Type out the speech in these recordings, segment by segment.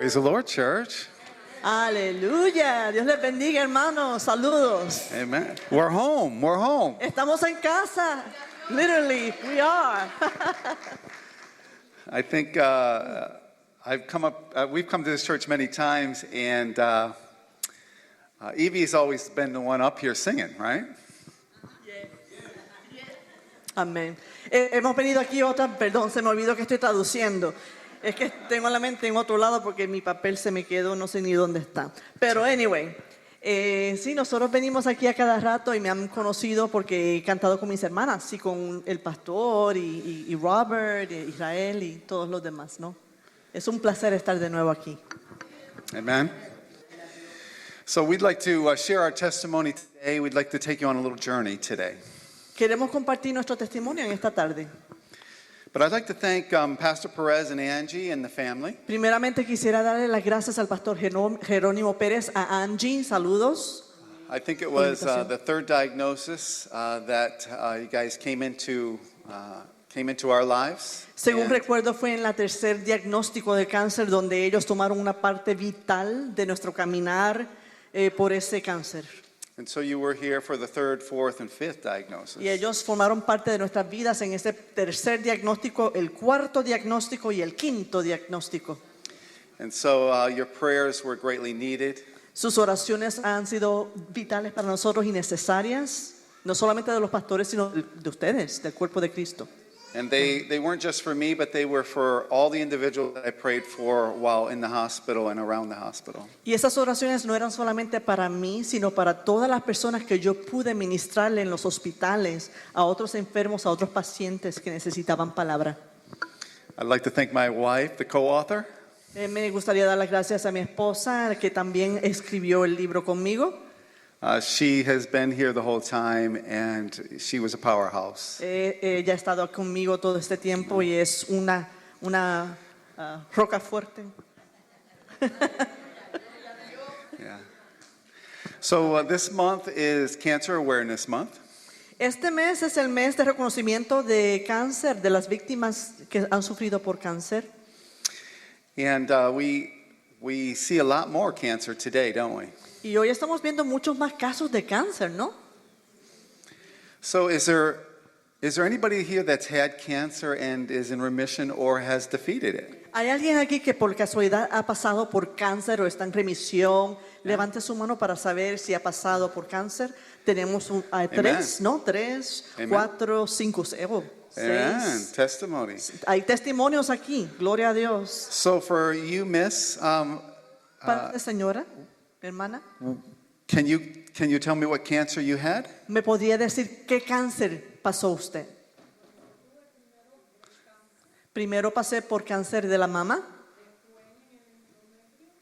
Praise the Lord, church. Aleluya. Dios les bendiga, hermanos. Saludos. Amen. We're home. We're home. Estamos en casa. Literally, we are. I think we've come to this church many times, and Evie's always been the one up here singing, right? Amén. Hemos venido aquí perdón, se me olvidó que estoy traduciendo. Es que tengo la mente en otro lado porque mi papel se me quedó, no sé ni dónde está. Pero anyway, sí, nosotros venimos aquí a cada rato y me han conocido porque he cantado con mis hermanas, y con el pastor y Robert, y Israel y todos los demás, ¿no? Es un placer estar de nuevo aquí. Amen. So we'd like to share our testimony today. We'd like to take you on a little journey today. Queremos compartir nuestro testimonio en esta tarde. But I'd like to thank Pastor Perez and Angie and the family. Primeramente quisiera darle las gracias al pastor Jerónimo Pérez, a Angie, saludos. I think it was the third diagnosis that you guys came into our lives. Según And recuerdo, fue en la tercer diagnóstico de cáncer donde ellos tomaron una parte vital de nuestro caminar por ese cáncer. And so you were here for the third, fourth, and fifth diagnosis. Y ellos formaron parte de nuestras vidas en ese tercer diagnóstico, el cuarto diagnóstico y el quinto diagnóstico. And so your prayers were greatly needed. Sus oraciones han sido vitales para nosotros y necesarias, no solamente de los pastores, sino de ustedes, del cuerpo de Cristo. And they weren't just for me, but they were for all the individuals that I prayed for while in the hospital and around the hospital. Y esas oraciones no eran solamente para mí, sino para todas las personas que yo pude ministrarle en los hospitales, a otros enfermos, a otros pacientes que necesitaban palabra. I'd like to thank my wife, the co-author. Me gustaría dar las gracias a mi esposa, que también escribió el libro conmigo. She has been here the whole time, and she was a powerhouse. Ella ha estado conmigo todo este tiempo y es una roca fuerte. Yeah. So this month is Cancer Awareness Month. Este mes es el mes de reconocimiento de cáncer, de las víctimas que han sufrido por cáncer. And we see a lot more cancer today, don't we? Y hoy estamos viendo muchos más casos de cáncer, ¿no? So is there anybody here that's had cancer and is in remission or has defeated it? ¿Hay alguien aquí que por casualidad ha pasado por cáncer o está en remisión? Levante su mano para saber si ha pasado por cáncer. Tenemos tres, ¿no? 3, 4, 5, 6. Amen. Testimony. Hay testimonios aquí, gloria a Dios. So for you, Miss, Para señora, hermana, can you tell me what cancer you had? ¿me podría decir qué cáncer pasó usted? Primero pasé por cáncer de la mama,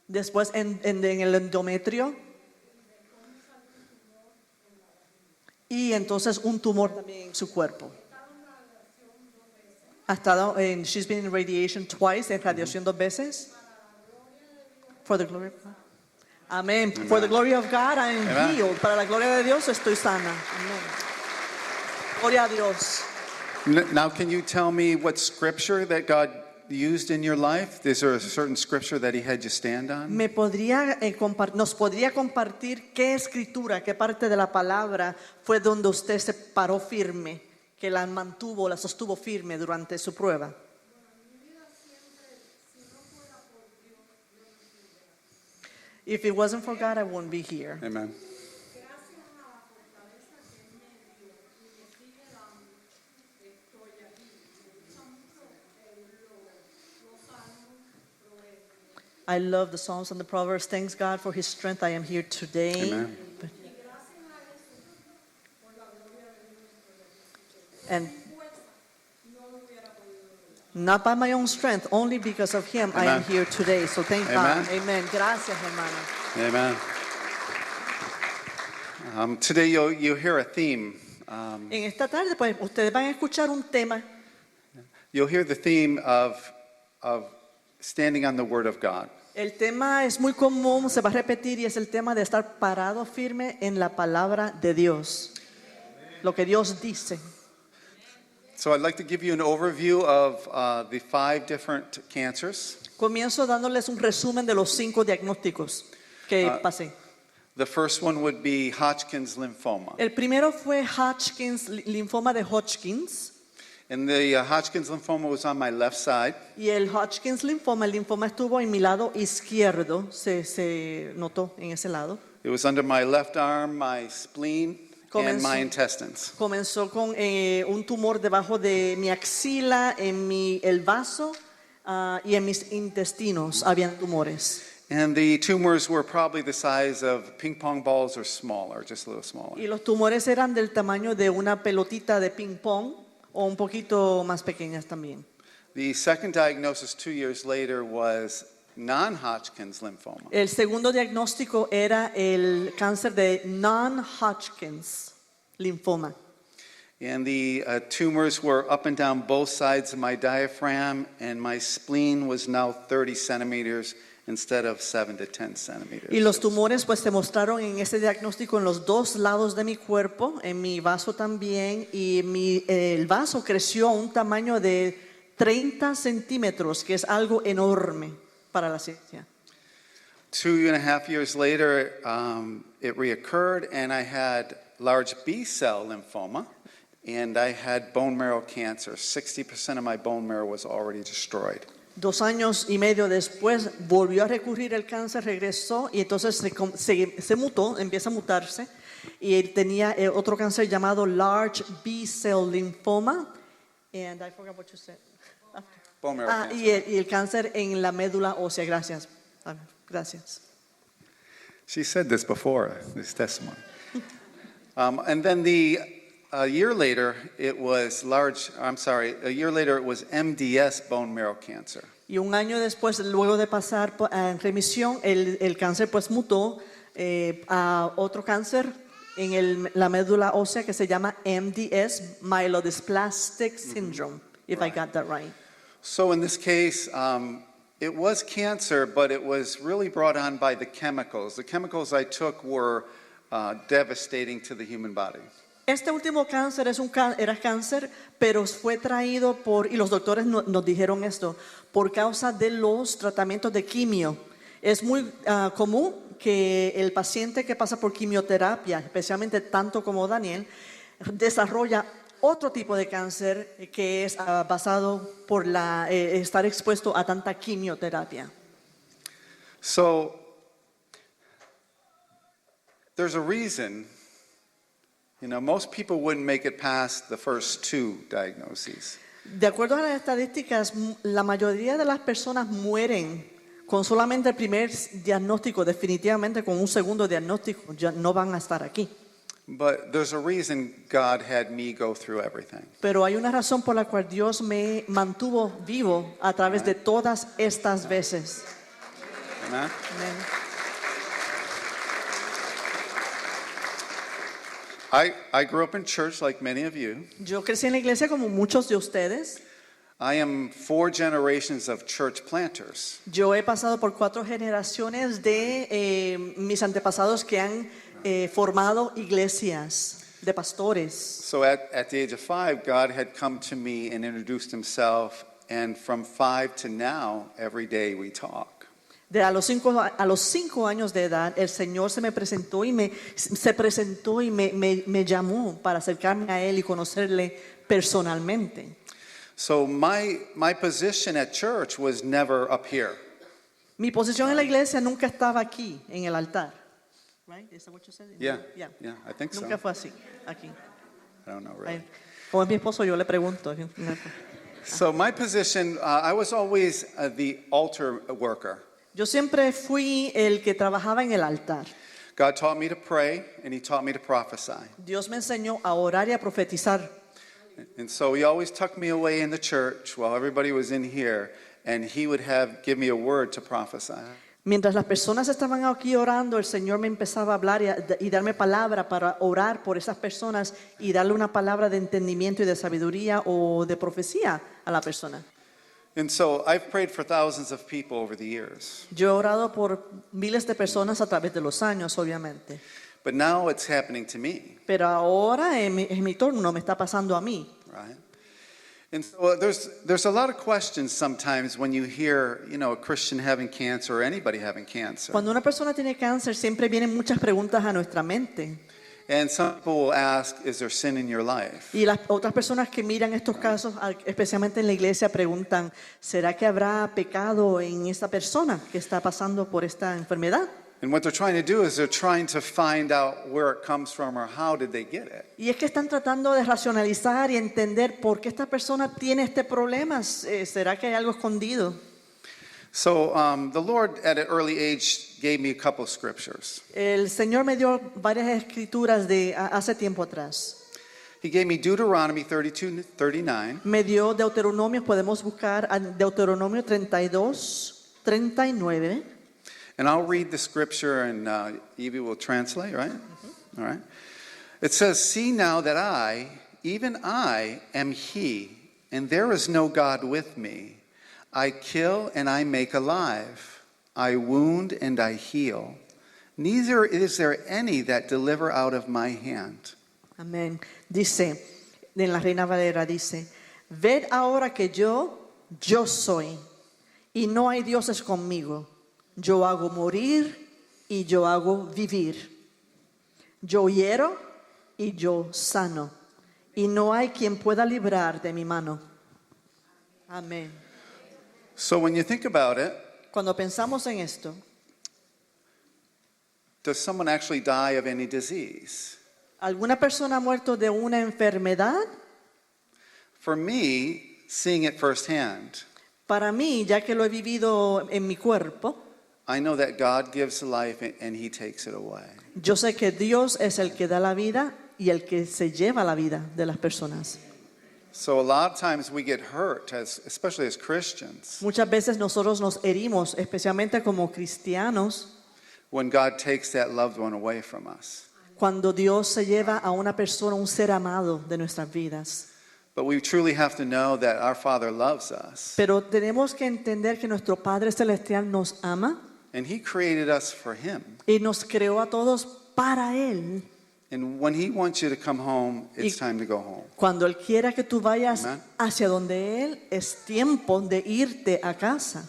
después en el endometrio, y entonces un tumor también en su cuerpo. Ha estado she's been in radiation twice, en radiación 2 veces. For the glory of God. Amén. For the glory of God, I am healed. Para la gloria de Dios estoy sana. Amén. Gloria a Dios. Now, can you tell me what scripture that God used in your life? Is there a certain scripture that He had you stand on? Nos podría compartir qué escritura, qué parte de la palabra fue donde usted se paró firme, que la sostuvo firme durante su prueba. If it wasn't for God, I wouldn't be here. Amen. I love the Psalms and the Proverbs. Thanks God for His strength. I am here today. Amen. And not by my own strength, only because of Him I am here today. So thank God. Amen. Gracias, hermana. Amen. Today you'll hear a theme. En esta tarde, pues, ustedes van a escuchar un tema. You'll hear the theme of standing on the Word of God. El tema es muy común, se va a repetir, y es el tema de estar parado firme en la palabra de Dios. Lo que Dios dice. So I'd like to give you an overview of the 5 different cancers. Comienzo dándoles un resumen de los 5 diagnósticos que pasé. The first one would be Hodgkin's lymphoma. El primero fue Hodgkin's, linfoma de Hodgkin's. And the Hodgkin's lymphoma was on my left side. Y el Hodgkin's linfoma, el linfoma estuvo en mi lado izquierdo, se notó en ese lado. It was under my left arm, my spleen, and my intestines. Comenzó con un tumor debajo de mi axila, el vaso y en mis intestinos habían tumores. And the tumors were probably the size of ping pong balls or smaller, just a little smaller. Y los tumores eran del tamaño de una pelotita de ping pong o un poquito más pequeñas también. The second diagnosis 2 years later was non-Hodgkin's lymphoma. El segundo diagnóstico era el cáncer de non-Hodgkin's linfoma. And the tumors were up and down both sides of my diaphragm, and my spleen was now 30 centimeters instead of 7 to 10 centimeters. Y los tumores pues se mostraron en ese diagnóstico en los 2 lados de mi cuerpo, en mi vaso también, y el vaso creció a un tamaño de 30 centímetros, que es algo enorme para la ciencia. 2.5 years later, it reoccurred, and I had large B-cell lymphoma, and I had bone marrow cancer. 60% of my bone marrow was already destroyed. 2 años y medio después volvió a recurrir el cáncer, regresó y entonces se mutó, empieza a mutarse y él tenía otro cáncer llamado large B-cell lymphoma. And I forgot what you said. Bone marrow cancer. Y el cáncer en la médula ósea. Gracias. Gracias. She said this before, this testimony. And then a year later, it was MDS bone marrow cancer. Y un año después, luego de pasar en remisión, el cáncer pues mutó a otro cáncer en la médula ósea que se llama MDS, myelodysplastic syndrome, if I got that right. So in this case, it was cancer, but it was really brought on by the chemicals. The chemicals I took were devastating to the human body. Este último cáncer era cáncer, pero fue traído y los doctores nos dijeron esto, por causa de los tratamientos de quimio. Es muy común que el paciente que pasa por quimioterapia, especialmente tanto como Daniel, desarrolla otro tipo de cáncer que es basado por estar expuesto a tanta quimioterapia. So, there's a reason, most people wouldn't make it past the first 2 diagnoses. De acuerdo a las estadísticas, la mayoría de las personas mueren con solamente el primer diagnóstico. Definitivamente con un segundo diagnóstico ya no van a estar aquí. But there's a reason God had me go through everything. Pero hay una razón por la cual Dios me mantuvo vivo a través de todas estas veces. Amen? Amén. I grew up in church like many of you. Yo crecí en la iglesia como muchos de ustedes. I am 4 generations of church planters. Yo he pasado por 4 generaciones de mis antepasados que han formado iglesias de pastores. So at the age of 5, God had come to me and introduced himself, and from 5 to now, every day we talk. A los 5 años de edad, el Señor se presentó y me llamó para acercarme a Él y conocerle personalmente. So my position at church was never up here. Mi posición en la iglesia nunca estaba aquí, en el altar. Right? Is that what you said? Yeah, I think so. Nunca fue así, aquí. I don't know really. Como es mi esposo, yo le pregunto. So my position, I was always the altar worker. Yo siempre fui el que trabajaba en el altar. God taught me to pray, and he taught me to prophesy. Dios me enseñó a orar y a profetizar. And so he always tucked me away in the church while everybody was in here, and he would give me a word to prophesy. Mientras las personas estaban aquí orando, el Señor me empezaba a hablar y darme palabra para orar por esas personas y darle una palabra de entendimiento y de sabiduría o de profecía a la persona. And so I've prayed for thousands of people over the years. Yo he orado por miles de personas a través de los años, obviamente. But now it's happening to me, Pero ahora es mi turno, me está pasando a mí. right? And so there's a lot of questions sometimes when you hear, a Christian having cancer or anybody having cancer. Cuando una persona tiene cáncer, siempre vienen muchas preguntas a nuestra mente. And some people will ask, is there sin in your life? Y las otras personas que miran estos casos, especialmente en la iglesia, preguntan, ¿será que habrá pecado en esta persona que está pasando por esta enfermedad? And what they're trying to do is they're trying to find out where it comes from or how did they get it. Y es que están tratando de racionalizar y entender por qué esta persona tiene este problema. ¿Será que hay algo escondido? So the Lord at an early age gave me a couple of scriptures. El Señor me dio varias escrituras de hace tiempo atrás. He gave me Deuteronomy 32:39. Me dio Deuteronomio, podemos buscar Deuteronomio 32, 39. And I'll read the scripture and Evie will translate, right? All right. It says, "See now that I, even I, am He, and there is no God with me. I kill and I make alive. I wound and I heal. Neither is there any that deliver out of my hand." Amén. Dice, en la Reina Valera dice, ved ahora que yo soy, y no hay dioses conmigo. Yo hago morir y yo hago vivir. Yo hiero y yo sano. Y no hay quien pueda librar de mi mano. Amén. So when you think about it, Cuando pensamos en esto, does someone actually die of any disease? ¿alguna persona ha muerto de una enfermedad? For me, seeing it firsthand, Para mí, ya que lo he vivido en mi cuerpo, I know that God gives life and He takes it away. yo sé que Dios es el que da la vida y el que se lleva la vida de las personas. So a lot of times we get hurt, especially as Christians, Muchas veces nosotros nos herimos, especialmente como cristianos, when God takes that loved one away from us. cuando Dios se lleva a una persona, un ser amado de nuestras vidas. But we truly have to know that our Father loves us, Pero tenemos que entender que nuestro Padre Celestial nos ama and He created us for Him. y nos creó a todos para Él. And when He wants you to come home, it's Y- time to go home. Cuando Él quiera que tú vayas Amen. hacia donde Él, es tiempo de irte a casa.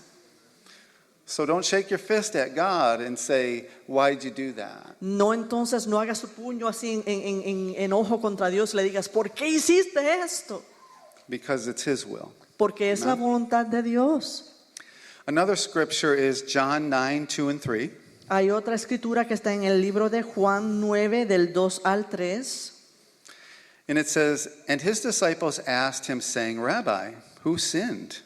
So don't shake your fist at God and say, "Why'd you do that?" No, entonces no hagas su puño así en enojo contra Dios y le digas, ¿por qué hiciste esto? Because it's His will. Porque es la Amen. voluntad de Dios. Another scripture is John 9:2 and 3. Hay otra escritura que está en el libro de Juan 9, del 2 al 3. And it says, "And His disciples asked Him, saying, Rabbi, who sinned,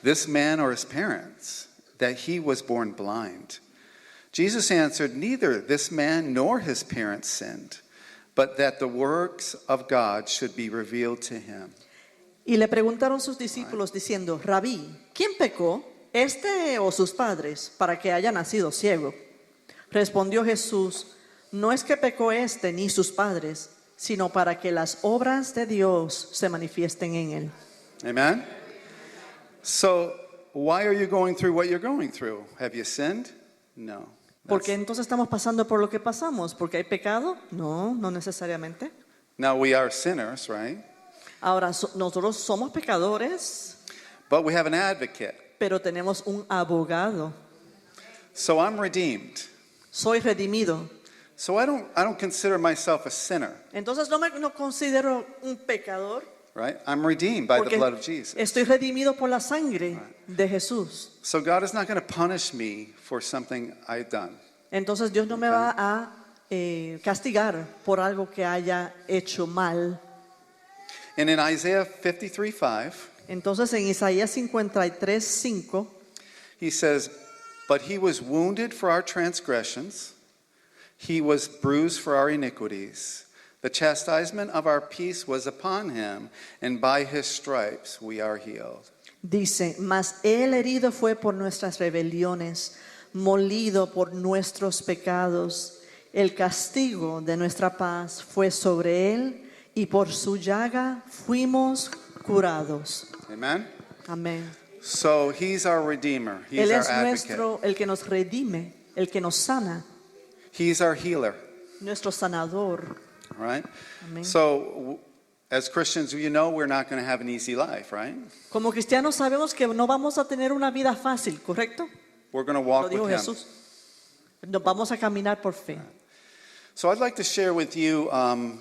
this man or his parents, that he was born blind? Jesus answered, Neither this man nor his parents sinned, but that the works of God should be revealed to him." Y le preguntaron sus discípulos diciendo, Rabí, ¿quién pecó, este o sus padres, para que haya nacido ciego? Respondió Jesús, no es que pecó este ni sus padres, sino para que las obras de Dios se manifiesten en él. Amen? So, why are you going through what you're going through? Have you sinned? No. ¿Por qué entonces estamos pasando por lo que pasamos? ¿Porque hay pecado? No, no necesariamente. Now, we are sinners, right? Ahora, nosotros somos pecadores, But we have an advocate. pero tenemos un abogado. So I'm redeemed. Soy redimido. So I don't consider myself a sinner, Entonces no considero un pecador, right? I'm redeemed by the porque blood of Jesus. estoy redimido por la sangre de Jesús. So God is not going to punish me for something I've done. Entonces Dios no me va a castigar por algo que haya hecho mal. And in Isaiah 53:5, Entonces en Isaías 53:5 he says, "But he was wounded for our transgressions, he was bruised for our iniquities. The chastisement of our peace was upon him, and by his stripes we are healed." dice, mas él herido fue por nuestras rebeliones, molido por nuestros pecados. El castigo de nuestra paz fue sobre él, y por su llaga fuimos curados. Amen? Amén. So he's our redeemer. He's Él our es advocate. el que nos redime, el que nos sana, He's our healer, nuestro sanador. right? Amén. So As Christians, you know we're not going to have an easy life, right? Como cristianos sabemos que no vamos a tener una vida fácil, ¿correcto? We're going to Lo walk dijo with Him. Jesús. Nos vamos a caminar por fe. So I'd like to share with you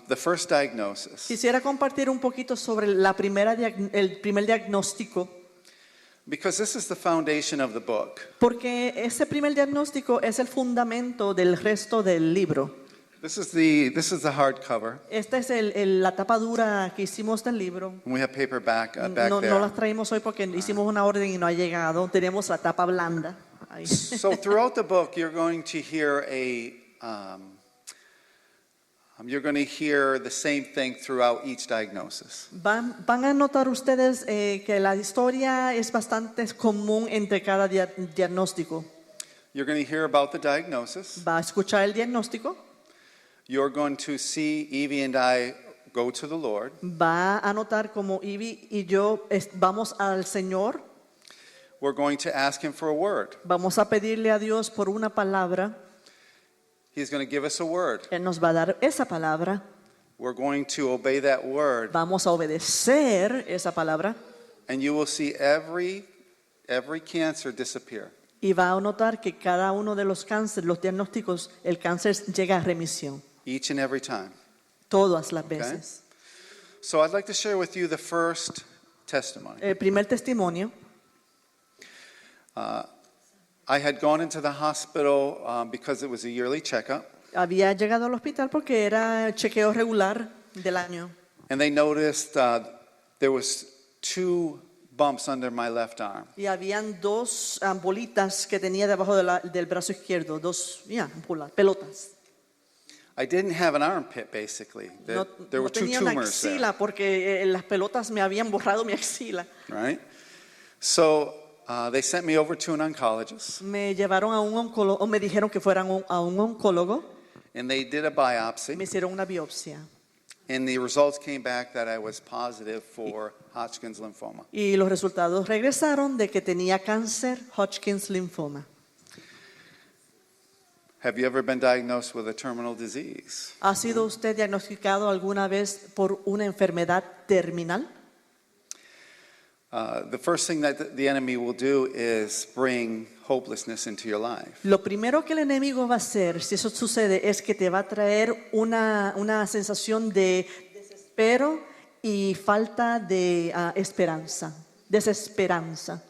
the first diagnosis, Quisiera compartir un poquito sobre el primer diagnóstico, because this is the foundation of the book. porque ese primer diagnóstico es el fundamento del resto del libro. This is the hardcover, Esta es la tapa dura que hicimos del libro. and we have paper back back No there. las traímos hoy porque hicimos una orden y no ha llegado. Tenemos la tapa blanda. Ahí. So throughout the book, you're going to hear you're going to hear the same thing throughout each diagnosis. Van a notar ustedes que la historia es bastante común entre cada diagnóstico. You're going to hear about the diagnosis. Va a escuchar el diagnóstico, You're going to see Evie and I go to the Lord. va a notar como Ivy y yo vamos al Señor, We're going to ask Him for a word. vamos a pedirle a Dios por una palabra, He's going to give us a word. Él nos va a dar esa palabra, We're going to obey that word, vamos a obedecer esa palabra and you will see every cancer disappear. y va a notar que cada uno de los cánceres, los diagnósticos, el cáncer llega a remisión, Each and every time. todas las veces. So I'd like to share with you the first testimony. El primer testimonio, I had gone into the hospital because it was a yearly checkup, había llegado al hospital porque era el chequeo regular del año. and they noticed there was 2 bumps under my left arm. Y habían dos bolitas que tenía debajo del brazo izquierdo, dos pelotas. I didn't have an armpit, basically. No, There were 2 tenía una tumors there, axila porque las pelotas me habían borrado mi axila. right? So they sent me over to an oncologist, Me llevaron a un oncólogo, o me dijeron que fueran a un oncólogo, and they did a biopsy, me hicieron una biopsia. and the results came back that I was positive for Hodgkin's lymphoma. Y los resultados regresaron de que tenía cáncer Hodgkin's linfoma. Have you ever been diagnosed with a terminal disease? ¿Ha sido usted diagnosticado alguna vez por una enfermedad terminal? The first thing that the enemy will do is bring hopelessness into your life. Lo primero que el enemigo va a hacer, si eso sucede, es que te va a traer una sensación de desespero y falta de esperanza, desesperanza.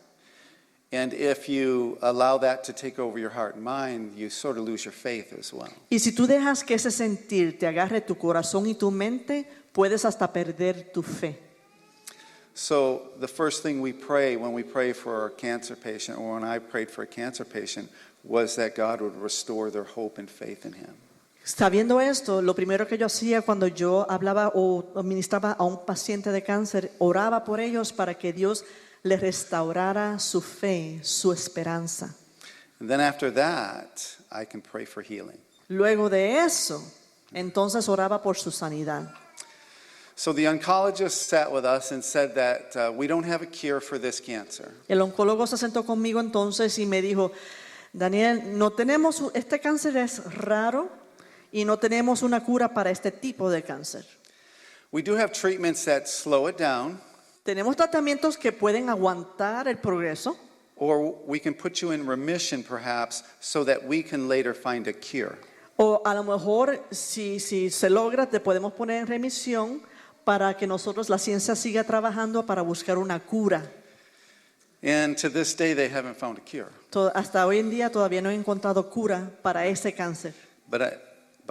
And if you allow that to take over your heart and mind, you sort of lose your faith as well. Y si tú dejas que ese sentir te agarre tu corazón y tu mente, puedes hasta perder tu fe. So the first thing we pray when we pray for a cancer patient, or when I prayed for a cancer patient, was that God would restore their hope and faith in Him. Sabiendo esto, lo primero que yo hacía cuando yo hablaba o ministraba a un paciente de cáncer, oraba por ellos para que Dios les restaurara su fe, su esperanza. And then after that, I can pray for healing. Luego de eso, entonces oraba por su sanidad. So the oncologist sat with us and said that we don't have a cure for this cancer. El oncólogo se sentó conmigo entonces y me dijo, Daniel, este cáncer es raro y no tenemos una cura para este tipo de cáncer. We do have treatments that slow it down, Tenemos tratamientos que pueden aguantar el progreso or we can put you in remission perhaps so that we can later find a cure. o a lo mejor si se logra te podemos poner en remisión para que nosotros, la ciencia siga trabajando para buscar una cura. And to this day, they haven't found a cure. Hasta hoy en día todavía no he encontrado cura para ese cáncer. But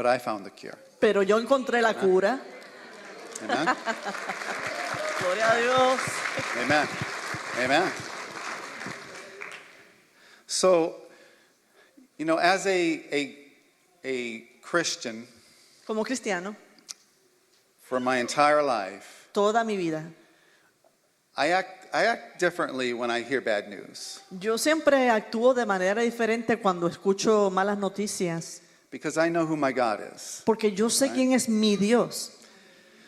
I found the cure. Pero yo encontré la cura. Amen? Gloria a Dios. Amen. Amen. So, as a Christian, Como cristiano, for my entire life, toda mi vida, I act differently when I hear bad news, yo siempre actúo de manera diferente cuando escucho malas noticias, because I know who my God is. porque yo sé quién es mi Dios.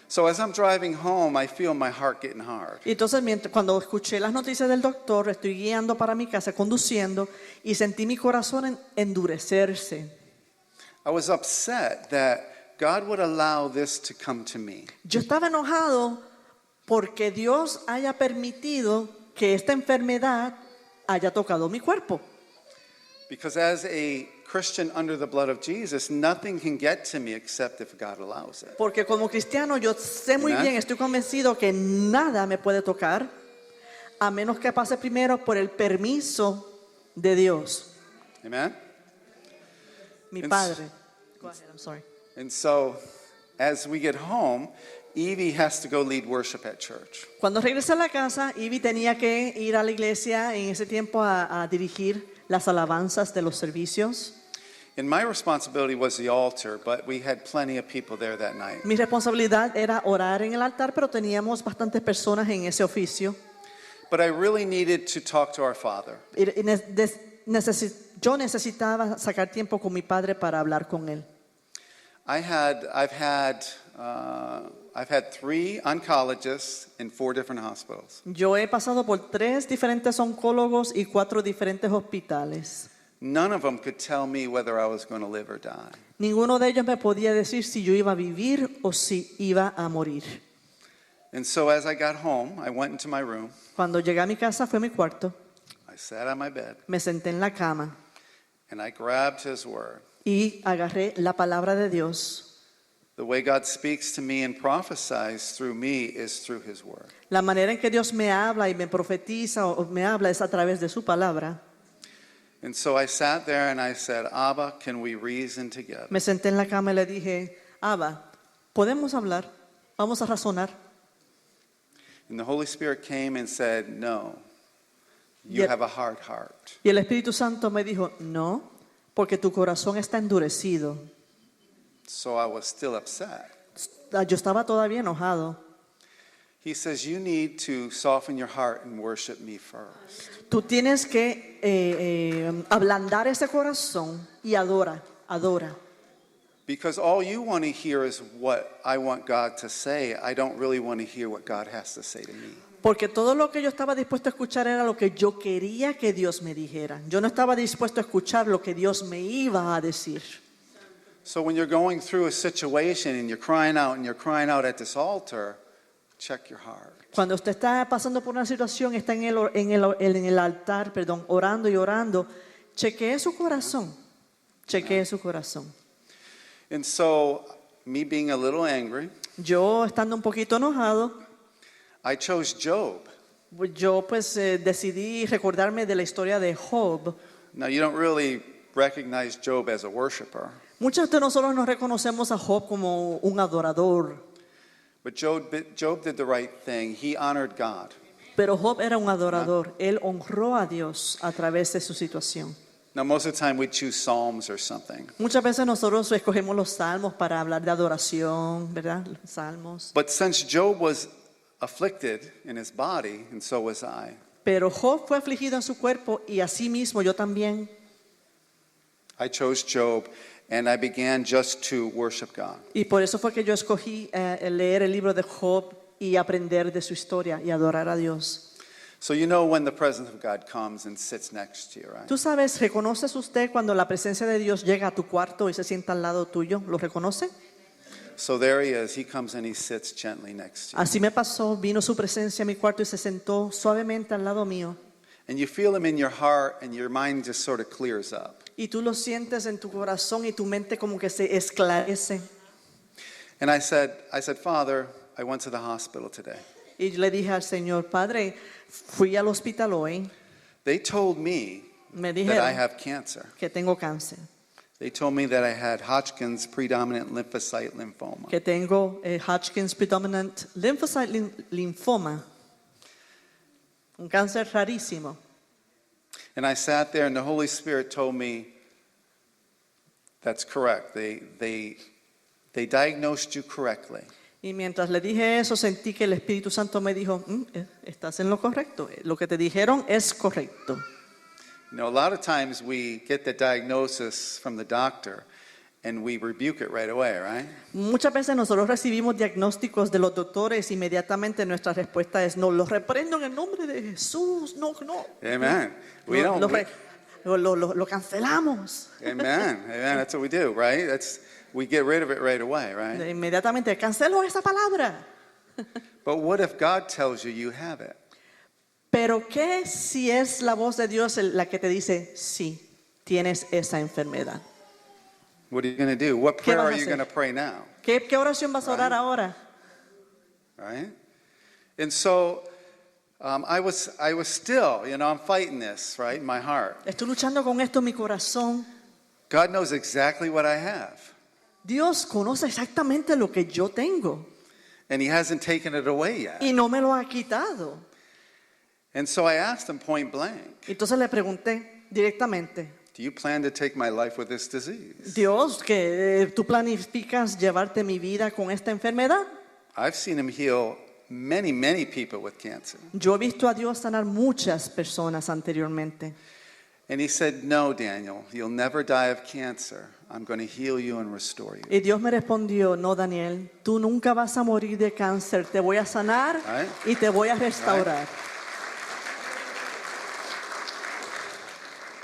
So as I'm driving home, I feel my heart getting hard. Y entonces, cuando escuché las noticias del doctor, estoy guiando para mi casa, conduciendo, y sentí mi corazón endurecerse. I was upset that God would allow this to come to me. Yo estaba enojado porque Dios haya permitido que esta enfermedad haya tocado mi cuerpo. Because as a Christian under the blood of Jesus, nothing can get to me except if God allows it. Porque como cristiano yo sé muy Amen. bien, estoy convencido que nada me puede tocar a menos que pase primero por el permiso de Dios, Amen? mi And Padre. Go ahead, I'm sorry. And so, as we get home, Evie has to go lead worship at church. Cuando regresé a la casa, Ivy tenía que ir a la iglesia en ese tiempo a dirigir las alabanzas de los servicios. And my responsibility was the altar, but we had plenty of people there that night. Mi responsabilidad era orar en el altar, pero teníamos bastantes personas en ese oficio. But I really needed to talk to our Father. Yo necesitaba sacar tiempo con mi padre para hablar con él. I've had 3 oncologists in 4 different hospitals. Yo he pasado por 3 diferentes oncólogos y 4 diferentes hospitales. None of them could tell me whether I was going to live or die. Ninguno de ellos me podía decir si yo iba a vivir o si iba a morir. And so as I got home, I went into my room. Cuando llegué a mi casa fue a mi cuarto, I sat on my bed me senté en la cama and I grabbed His Word. y agarré la palabra de Dios. The way God speaks to me and prophesies through me is through His Word. La manera en que Dios me habla y me profetiza o me habla es a través de su palabra. And so I sat there and I said, Abba, can we reason together? Me senté en la cama y le dije, Abba, ¿podemos hablar? ¿Vamos a razonar? And the Holy Spirit came and said, no, you Yep. have a hard heart. Y el Espíritu Santo me dijo, no, porque tu corazón está endurecido. So I was still upset. Yo estaba todavía enojado. He says, you need to soften your heart and worship me first. Tú tienes que ablandar ese corazón y adora. Because all you want to hear is what I want God to say. I don't really want to hear what God has to say to me. Porque todo lo que yo estaba dispuesto a escuchar era lo que yo quería que Dios me dijera. Yo no estaba dispuesto a escuchar lo que Dios me iba a decir. So when you're going through a situation and you're crying out at this altar, check your heart. Cuando usted está pasando por una situación, está en el altar, orando y orando, chequee su corazón. Chequee su corazón. And so, me being a little angry, Yo, estando un poquito enojado, I chose Job. yo decidí recordarme de la historia de Job. Now, you don't really recognize Job as a worshiper, Muchos de nosotros nos reconocemos a Job como un adorador, but Job did the right thing. He honored God. pero Job era un adorador. Él honró a Dios a través de su situación. Now, most of the time we choose Psalms or something. Muchas veces nosotros escogemos los salmos para hablar de adoración, ¿verdad? Los salmos. But since Job was afflicted in his body, and so was I, Pero Job fue afligido en su cuerpo y así mismo yo también. I chose Job and I began just to worship God. Y por eso fue que yo escogí leer el libro de Job y aprender de su historia y adorar a Dios. So you know when the presence of God comes and sits next to you, right? Tú sabes, ¿reconoces usted cuando la presencia de Dios llega a tu cuarto y se sienta al lado tuyo? ¿Lo reconoce? So there he is. He comes and he sits gently next to you. Así me pasó, vino su presencia a mi cuarto y se sentó suavemente al lado mío. And you feel him in your heart and your mind just sort of clears up. Y tú lo sientes en tu corazón y tu mente como que se esclarece. And I said, Father, I went to the hospital today. Y yo le dije al Señor, Padre, fui al hospital hoy, They told me me that I dijeron have cancer. que tengo cáncer, They told me that I had Hodgkin's predominant lymphocyte lymphoma. que tengo Hodgkin's predominant lymphocyte lymphoma, un cáncer rarísimo. And I sat there and the Holy Spirit told me, that's correct. They diagnosed you correctly. Y mientras le dije eso, sentí que el Espíritu Santo me dijo, estás en lo correcto, lo que te dijeron es correcto. You know, a lot of times we get the diagnosis from the doctor and we rebuke it right away, right? Muchas veces nosotros recibimos diagnósticos de los doctores, inmediatamente nuestra respuesta es, no, lo reprendo en el nombre de Jesús, no. Amen. We Lo- don't. lo re- lo cancelamos. Amen. Amen. That's what we do, right? We get rid of it right away, right? Inmediatamente, cancelo esa palabra. But what if God tells you you have it? Pero ¿qué si es la voz de Dios la que te dice, sí, tienes esa enfermedad? What are you going to do? What prayer vas a are you hacer? going to pray now? ¿Qué oración vas a orar ahora? Right? And so I was still, I'm fighting this, right, in my heart. Estoy luchando con esto en mi corazón. God knows exactly what I have. Dios conoce exactamente lo que yo tengo And He hasn't taken it away yet. y no me lo ha quitado. And so I asked Him point blank, Entonces le pregunté directamente, do you plan to take my life with this disease? Dios, que tú planificas llevarte mi vida con esta enfermedad. I've seen Him heal many, many people with cancer. Yo he visto a Dios sanar muchas personas anteriormente. And He said, no, Daniel, you'll never die of cancer. I'm going to heal you and restore you. Y Dios me respondió, no, Daniel, tú nunca vas a morir de cáncer, te voy a sanar Right. y te voy a restaurar.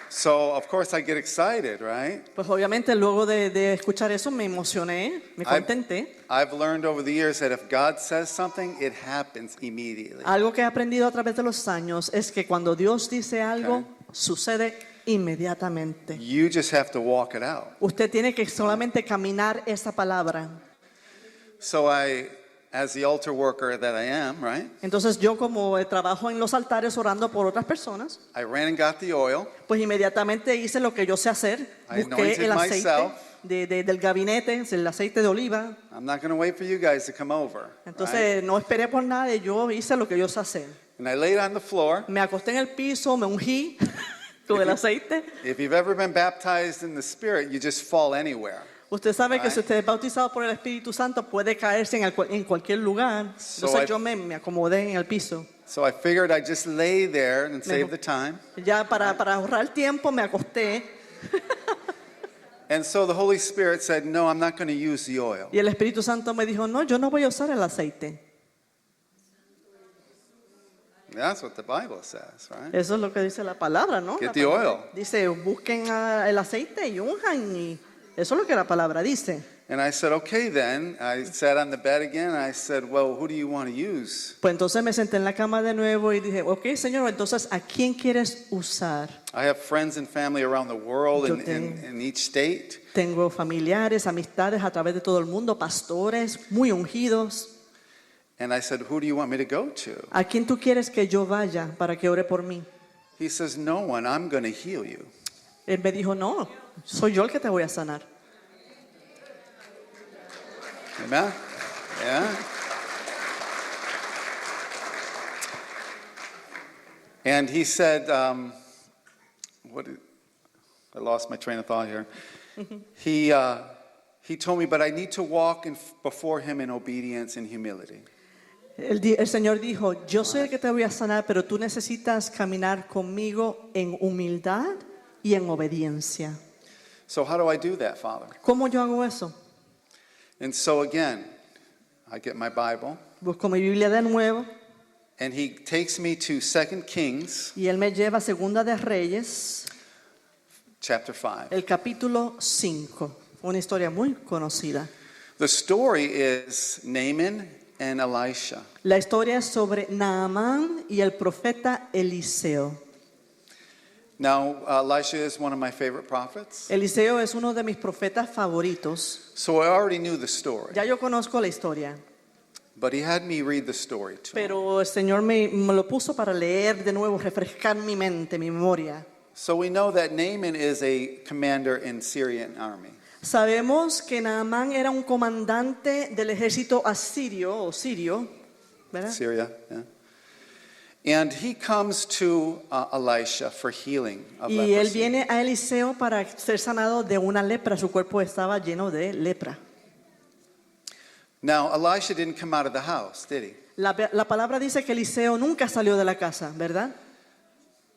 So, of course, I get excited, right? Pues obviamente luego de escuchar eso me emocioné, me contenté. I've learned over the years that if God says something, it happens immediately. Algo que he aprendido a través de los años es que cuando Dios dice algo, Okay. sucede inmediatamente. You just have to walk it out. Usted tiene que solamente caminar esa palabra. So as the altar worker that I am, right? Entonces yo como trabajo en los altares orando por otras personas, I ran and got the oil. pues inmediatamente hice lo que yo sé hacer. I Busqué anointed el aceite myself. del gabinete, el aceite de oliva. I'm not going to wait for you guys to come over. Right? Entonces no esperé por nadie, yo hice lo que yo sé hacer. And I laid on the floor. Me acosté en el piso, me ungí con el aceite. If you've ever been baptized in the Spirit, you just fall anywhere. Usted sabe que Right. si usted es bautizado por el Espíritu Santo puede caerse en cualquier lugar. So Entonces I- yo me acomodé en el piso. So I figured I'd just lay there and save the time. Ya para ahorrar tiempo me acosté And so the Holy Spirit said, no, I'm not going to use the oil. y el Espíritu Santo me dijo, no, yo no voy a usar el aceite. That's what the Bible says, right? Eso es lo que dice la palabra, ¿no? Get La the palabra oil. Dice, busquen el aceite y unjan. Y eso es lo que la palabra dice. And I said, okay then. I sat on the bed again and I said, well, who do you want to use? Pues entonces me senté en la cama de nuevo y dije, ok, Señor, entonces, ¿a quién quieres usar? I have friends and family around the world Yo in each state. Tengo familiares, amistades a través de todo el mundo, pastores muy ungidos. And I said, who do you want me to go to? ¿A quién tú quieres que yo vaya para que ore por mí? He says, no one, I'm going to heal you. Él me dijo, no, soy yo el que te voy a sanar. Amen? Yeah? And he said, I lost my train of thought here. He told me, but I need to walk before him in obedience and humility. El Señor dijo, yo soy el que te voy a sanar, pero tú necesitas caminar conmigo en humildad y en obediencia. So how do I do that, Father? ¿Cómo yo hago eso? And so again, I get my Bible, Busco mi Biblia de nuevo and he takes me to 2 Kings y Él me lleva a Segunda de Reyes, chapter 5. el capítulo 5. Una historia muy conocida. The story is Naaman and Elisha. La historia es sobre Naamán y el profeta Eliseo. Now, Elisha is one of my favorite prophets. Eliseo es uno de mis profetas favoritos. So I already knew the story. Ya yo conozco la historia, But he had me read the story to him. pero el Señor me lo puso para leer de nuevo, refrescar mi mente, mi memoria. So we know that Naaman is a commander in Syrian army. Sabemos que Naamán era un comandante del ejército asirio o sirio, ¿verdad? Syria, yeah. And he comes to Elisha for healing of Y él leprosy. viene a Eliseo para ser sanado de una lepra. Su cuerpo estaba lleno de lepra. Now, Elisha didn't come out of the house, did he? La palabra dice que Eliseo nunca salió de la casa, ¿verdad?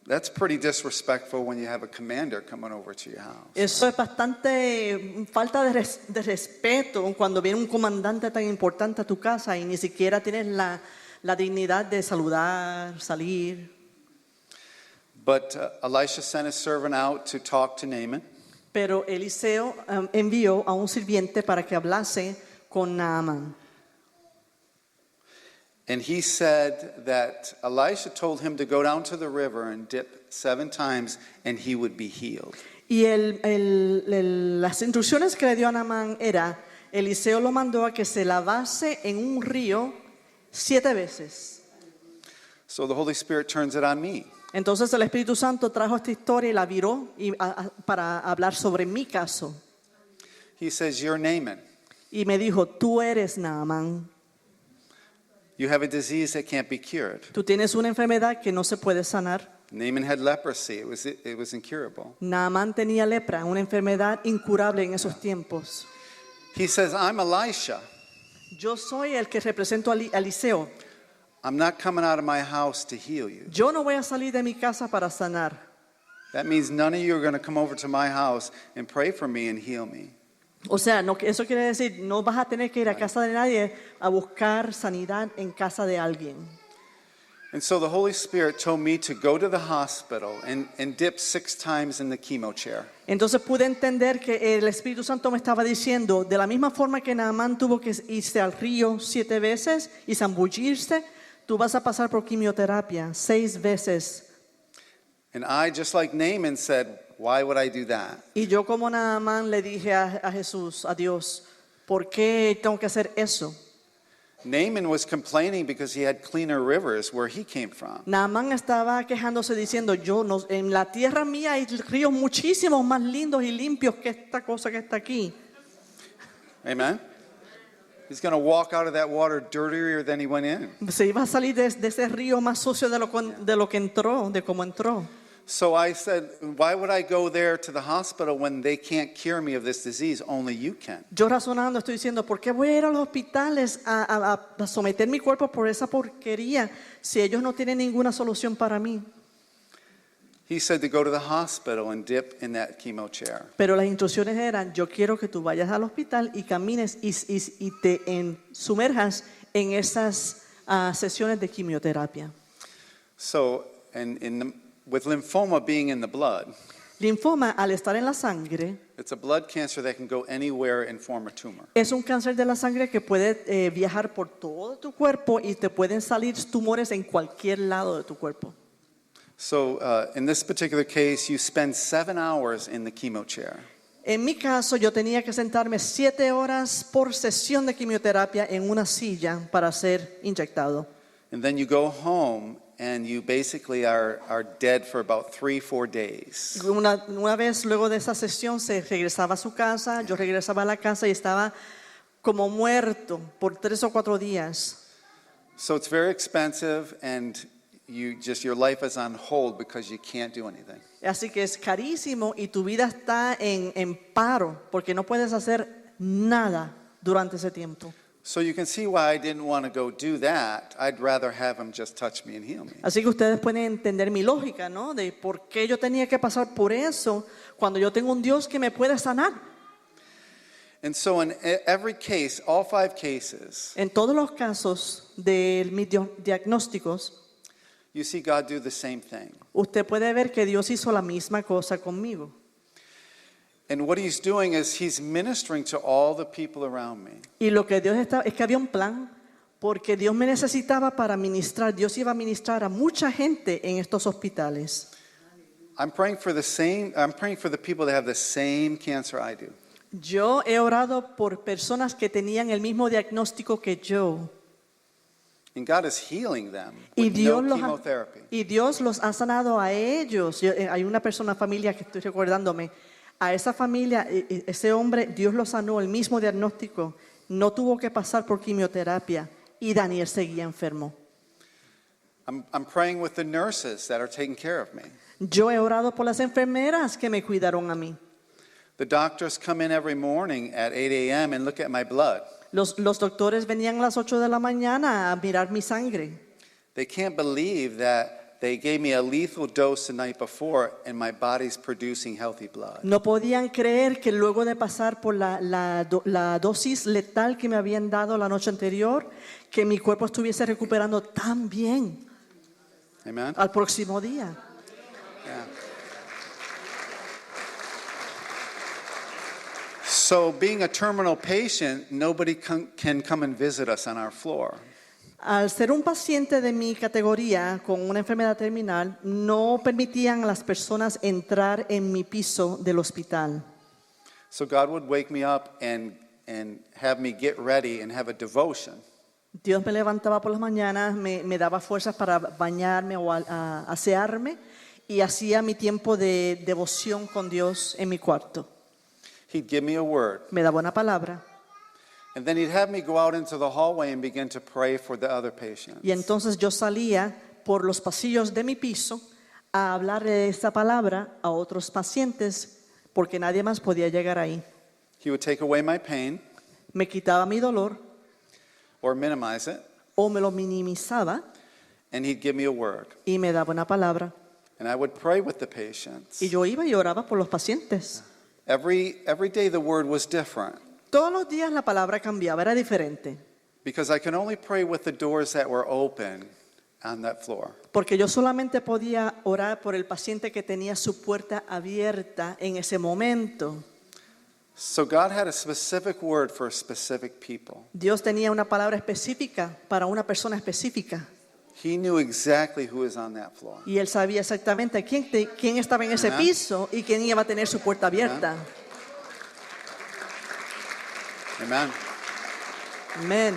That's pretty disrespectful when you have a commander coming over to your house. Eso es bastante falta de respeto cuando viene un comandante tan importante a tu casa y ni siquiera tienes la dignidad de saludar, salir. But Elisha sent his servant out to talk to Naaman. Pero Eliseo envió a un sirviente para que hablase con Naamán. And he said that Elisha told him to go down to the river and dip 7 times and he would be healed. Y las instrucciones que le dio a Naamán era, Eliseo lo mandó a que se lavase en un río 7 veces. So the Holy Spirit turns it on me. Entonces el Espíritu Santo trajo esta historia y la viró para hablar sobre mi caso. He says, "You're Naaman. Y me dijo, tú eres Naamán. You have a disease that can't be cured." Tú tienes una enfermedad que no se puede sanar. Naaman had leprosy. It was incurable. Naamán tenía lepra, una enfermedad incurable en esos tiempos. He says, "I'm Elisha. Yo soy el que represento a Eliseo. I'm not coming out of my house to heal you." Yo no voy a salir de mi casa para sanar. That means none of you are going to come over to my house and pray for me and heal me. O sea, eso quiere decir, no vas a tener que ir a casa de nadie a buscar sanidad en casa de alguien. And so the Holy Spirit told me to go to the hospital and dip 6 times in the chemo chair. Entonces pude entender que el Espíritu Santo me estaba diciendo, de la misma forma que Naamán tuvo que irse al río 7 veces y zambullirse, tú vas a pasar por quimioterapia 6 veces. And I, just like Naaman, said, "Why would I do that?" Y yo como Naamán le dije a Jesús, a Dios, ¿por qué tengo que hacer eso? Naaman was complaining because he had cleaner rivers where he came from. Naamán estaba quejándose diciendo, en la tierra mía hay ríos muchísimos más lindos y limpios que esta cosa que está aquí. Amen? He's going to walk out of that water dirtier than he went in. Se iba a salir de ese río más sucio de lo que entró, de cómo entró. So I said, why would I go there to the hospital when they can't cure me of this disease? Only you can. Yo razonando estoy diciendo, ¿por qué voy a ir a los hospitales a someter mi cuerpo por esa porquería si ellos no tienen ninguna solución para mí? He said to go to the hospital and dip in that chemo chair. Pero las instrucciones eran, yo quiero que tú vayas al hospital y camines y te sumerjas en esas sesiones de quimioterapia. So, with lymphoma being in the blood, Linfoma, al estar en la sangre, it's a blood cancer that can go anywhere and form a tumor. es un cáncer de la sangre que puede viajar por todo tu cuerpo y te pueden salir tumores en cualquier lado de tu cuerpo. So, in this particular case, you spend 7 hours in the chemo chair. En mi caso, yo tenía que sentarme 7 horas por sesión de quimioterapia en una silla para ser inyectado. And then you go home and you basically are dead for about 3-4 days. Una vez luego de esa sesión se regresaba a su casa, yo regresaba a la casa y estaba como muerto por 3 o 4 días. So it's very expensive and your life is on hold because you can't do anything. Así que es carísimo y tu vida está en paro porque no puedes hacer nada durante ese tiempo. So you can see why I didn't want to go do that. I'd rather have him just touch me and heal me. Así que ustedes pueden entender mi lógica, ¿no? De por qué yo tenía que pasar por eso cuando yo tengo un Dios que me puede sanar. And so in every case, all 5 cases, En todos los casos de mis diagnósticos, you see God do the same thing. usted puede ver que Dios hizo la misma cosa conmigo. And what he's doing is he's ministering to all the people around me. Y lo que Dios es que había un plan, porque Dios me necesitaba para ministrar. Dios iba a ministrar a mucha gente en estos hospitales. I'm praying for the people that have the same cancer I do. Yo he orado por personas que tenían el mismo diagnóstico que yo. And God is healing them Y with no Dios, chemotherapy. Dios los ha sanado a ellos. Hay una persona, familia que estoy recordándome. A esa familia, ese hombre, Dios lo sanó, el mismo diagnóstico. No tuvo que pasar por quimioterapia. Y Daniel seguía enfermo. I'm praying with the nurses that are taking care of me. Yo he orado por las enfermeras que me cuidaron a mí. The doctors come in every morning at 8 a.m. and look at my blood. Los doctores venían a las 8 de la mañana a mirar mi sangre. They can't believe that they gave me a lethal dose the night before and my body's producing healthy blood. No podían creer que luego de pasar por la dosis letal que me habían dado la noche anterior, que mi cuerpo estuviese recuperando tan bien Amen? al próximo día. So being a terminal patient, nobody can come and visit us on our floor. Al ser un paciente de mi categoría con una enfermedad terminal, no permitían a las personas entrar en mi piso del hospital. So God would wake me up and have me get ready and have a devotion. Dios me levantaba por las mañanas, me daba fuerzas para bañarme o asearme y hacía mi tiempo de devoción con Dios en mi cuarto. He'd give me a word. Me daba una palabra And then he'd have me go out into the hallway and begin to pray for the other patients. y entonces yo salía por los pasillos de mi piso a hablar de esta palabra a otros pacientes porque nadie más podía llegar ahí. He would take away my pain Me quitaba mi dolor or minimize it, o me lo minimizaba and he'd give me a word. y me daba una palabra. And I would pray with the patients. Y yo iba y oraba por los pacientes. Every day the word was different Todos los días la palabra cambiaba, era diferente. because I could only pray with the doors that were open on that floor. Porque yo solamente podía orar por el paciente que tenía su puerta abierta en ese momento. So God had a specific word for specific people. Dios tenía una palabra específica para una persona específica. He knew exactly who was on that floor. Y él sabía exactamente quién estaba en ese Amen. piso y quién iba a tener su puerta abierta. Amen. Amén.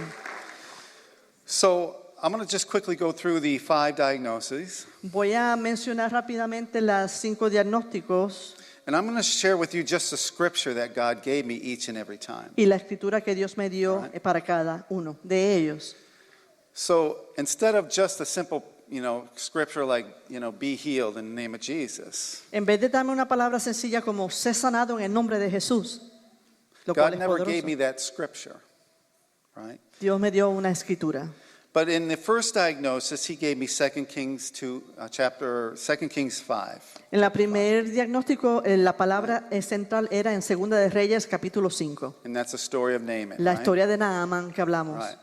So I'm going to just quickly go through the 5 diagnoses, Voy a mencionar rápidamente las 5 diagnósticos and I'm going to share with you just the scripture that God gave me each and every time. y la escritura que Dios me dio para cada uno de ellos. So instead of just a simple, scripture like, be healed in the name of Jesus, En vez de darme una palabra sencilla como sé sanado en el nombre de Jesús, lo cual God es never poderoso. gave me that scripture, right? Dios me dio una escritura. But in the first diagnosis, he gave me 2 Kings 5. En la primer diagnóstico, la palabra central era en Segunda de Reyes, capítulo 5. And that's the story of Naaman. La right? historia de Naamán que hablamos. Right.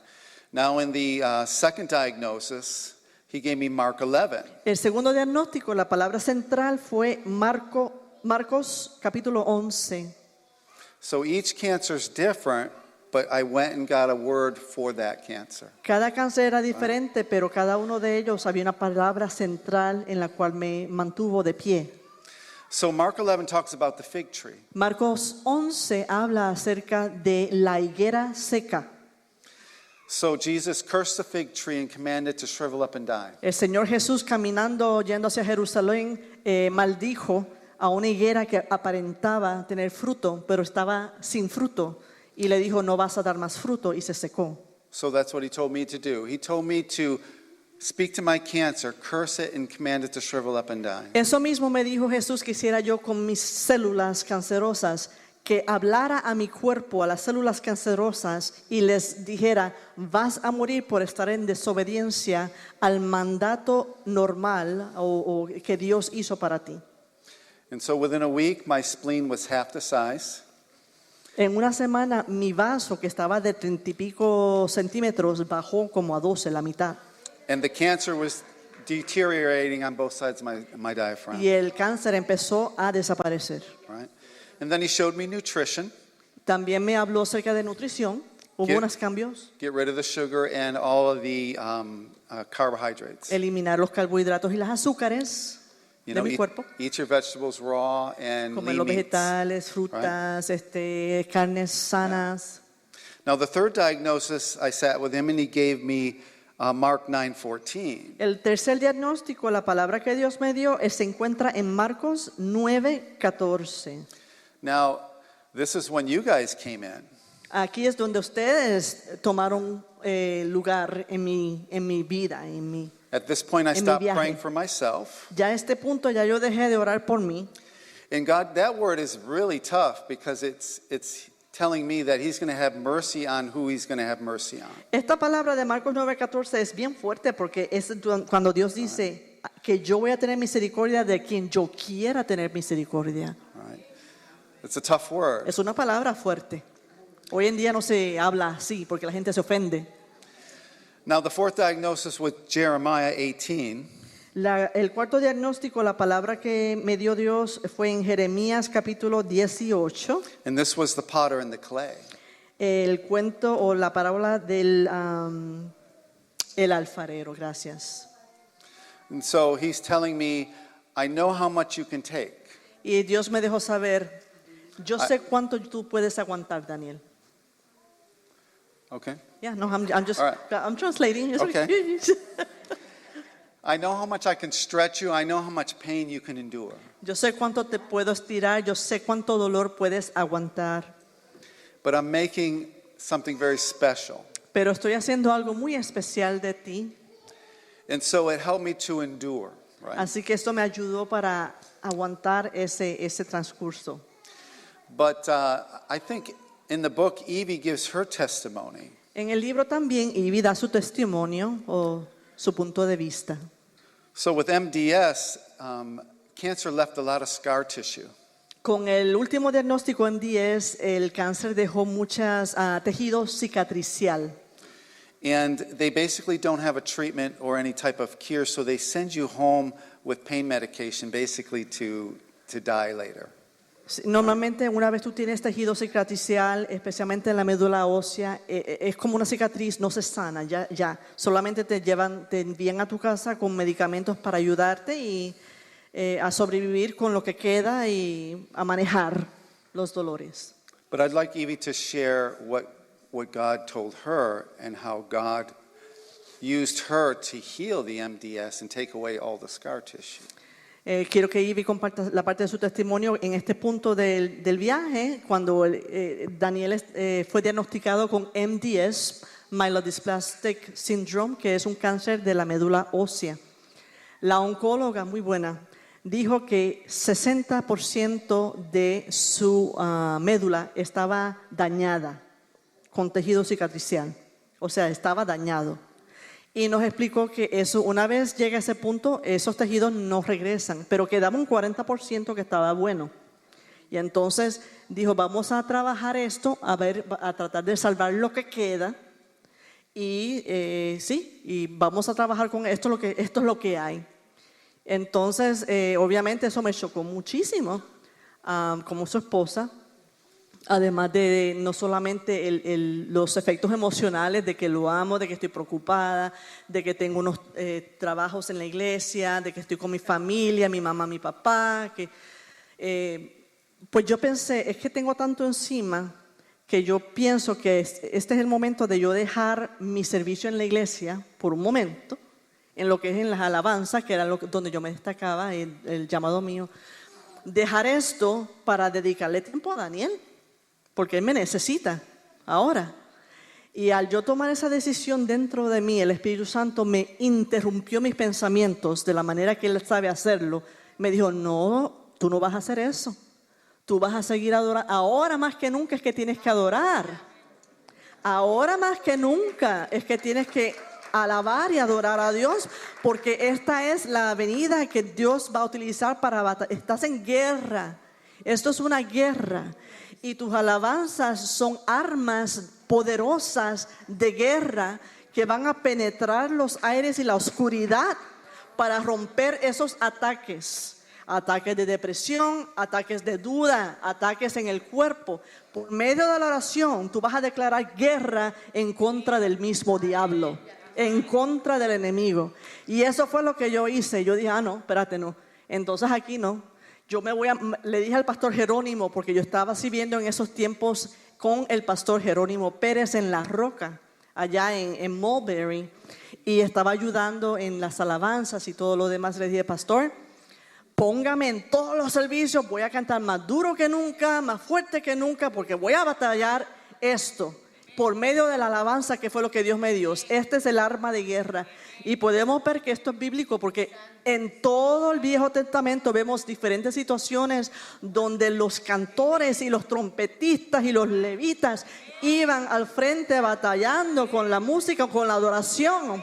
Now in the second diagnosis, he gave me Mark 11. El segundo diagnóstico, la palabra central fue Marcos, capítulo 11. So each cancer is different, but I went and got a word for that cancer. Cada cáncer era diferente, pero cada uno de ellos había una palabra central en la cual me mantuvo de pie. So Mark 11 talks about the fig tree. Marcos 11 habla acerca de la higuera seca. So Jesus cursed the fig tree and commanded it to shrivel up and die. El Señor Jesús caminando, yendo hacia Jerusalén, maldijo a una higuera que aparentaba tener fruto, pero estaba sin fruto. Y le dijo, no vas a dar más fruto, y se secó. So that's what he told me to do. He told me to speak to my cancer, curse it, and command it to shrivel up and die. Eso mismo me dijo Jesús que hiciera yo con mis células cancerosas, que hablara a mi cuerpo, a las células cancerosas, y les dijera, vas a morir por estar en desobediencia al mandato normal o que Dios hizo para ti. And so within a week, my spleen was half the size. En una semana mi vaso, que estaba de 30 y pico centímetros, bajó como a 12, la mitad. And the cancer was deteriorating on both sides of my diaphragm. Y el cáncer empezó a desaparecer. Right? And then he showed me nutrition. También me habló acerca de nutrición. Hubo ¿Qué? unos cambios. Get rid of the sugar and all of the carbohydrates. Eliminar los carbohidratos y las azúcares de mi cuerpo. Eat your vegetables raw and Comer lean los meats. vegetales, frutas, carnes sanas. Now the third diagnosis, I sat with him and he gave me Mark 9:14. El tercer diagnóstico, la palabra que Dios me dio, se encuentra en Marcos 9:14. Now, this is when you guys came in. Aquí es donde ustedes tomaron lugar en mi vida, At this point, I En mi stopped viaje. praying for myself. Ya a este punto ya yo dejé de orar por mí. And God, that word is really tough because it's telling me that he's going to have mercy on who he's going to have mercy on. Esta palabra de Marcos 9:14 es bien fuerte porque es cuando Dios dice que yo voy a tener misericordia de quien yo quiera tener misericordia. Right? It's a tough word. Es una palabra fuerte. Hoy en día no se habla así porque la gente se ofende. Now, the fourth diagnosis with Jeremiah 18, El cuarto diagnóstico, la palabra que me dio Dios fue en Jeremías capítulo 18. And this was the potter and the clay. El cuento o la parábola del el alfarero, gracias. And so he's telling me, I know how much you can take. Y Dios me dejó saber, yo sé cuánto tú puedes aguantar, Daniel. Okay. Yeah, no, I'm just, All right. I'm translating. It's Okay. I know how much I can stretch you. I know how much pain you can endure. Yo sé cuánto te puedo estirar, yo sé cuánto dolor puedes aguantar. But I'm making something very special. Pero estoy haciendo algo muy especial de ti. And so it helped me to endure, right? Así que esto me ayudó para aguantar ese transcurso. But I think in the book, Evie gives her testimony. En el libro también Ivy da su testimonio o su punto de vista. So with MDS, cancer left a lot of scar tissue. Con el último diagnóstico MDS, el cáncer dejó muchas tejido cicatricial. And they basically don't have a treatment or any type of cure, so they send you home with pain medication basically to die later. Normalmente una vez tú tienes tejido cicatricial, especialmente en la médula ósea, es como una cicatriz, no se sana, ya. Solamente te envían a tu casa con medicamentos para ayudarte y a sobrevivir con lo que queda y a manejar los dolores. But I'd like Evie to share what God told her and how God used her to heal the MDS and take away all the scar tissue. Quiero que Ivy comparta la parte de su testimonio en este punto del viaje, cuando Daniel fue diagnosticado con MDS, Myelodysplastic Syndrome, que es un cáncer de la médula ósea. La oncóloga, muy buena, dijo que 60% de su médula estaba dañada con tejido cicatricial, o sea, estaba dañado. Y nos explicó que eso, una vez llega a ese punto, esos tejidos no regresan, pero quedaba un 40% que estaba bueno. Y entonces dijo, vamos a trabajar esto, a tratar de salvar lo que queda. Y y vamos a trabajar con esto, esto es lo que hay. Entonces, obviamente eso me chocó muchísimo, como su esposa. Además de no solamente los efectos emocionales de que lo amo, de que estoy preocupada, de que tengo unos trabajos en la iglesia, de que estoy con mi familia, mi mamá, mi papá, pues yo pensé, es que tengo tanto encima que yo pienso que este es el momento de yo dejar mi servicio en la iglesia por un momento, en lo que es en las alabanzas, que era donde yo me destacaba, el llamado mío, dejar esto para dedicarle tiempo a Daniel. Porque Él me necesita ahora. Y al yo tomar esa decisión dentro de mí, el Espíritu Santo me interrumpió mis pensamientos de la manera que Él sabe hacerlo. Me dijo, no, tú no vas a hacer eso. Tú vas a seguir adorando. Ahora más que nunca es que tienes que adorar. Ahora más que nunca es que tienes que alabar y adorar a Dios. Porque esta es la avenida que Dios va a utilizar para batallar. Estás en guerra. Esto es una guerra. Y tus alabanzas son armas poderosas de guerra que van a penetrar los aires y la oscuridad para romper esos ataques. Ataques de depresión, ataques de duda, ataques en el cuerpo. Por medio de la oración, tú vas a declarar guerra en contra del mismo diablo, en contra del enemigo. Y eso fue lo que yo hice. Yo dije, no, espérate, no. Entonces aquí no. Le dije al pastor Jerónimo, porque yo estaba sirviendo en esos tiempos con el pastor Jerónimo Pérez en La Roca, allá en Mulberry, y estaba ayudando en las alabanzas y todo lo demás. Le dije, pastor, póngame en todos los servicios, voy a cantar más duro que nunca, más fuerte que nunca, porque voy a batallar esto por medio de la alabanza, que fue lo que Dios me dio. Este es el arma de guerra. Y podemos ver que esto es bíblico porque en todo el Viejo Testamento vemos diferentes situaciones donde los cantores y los trompetistas y los levitas iban al frente batallando con la música, con la adoración.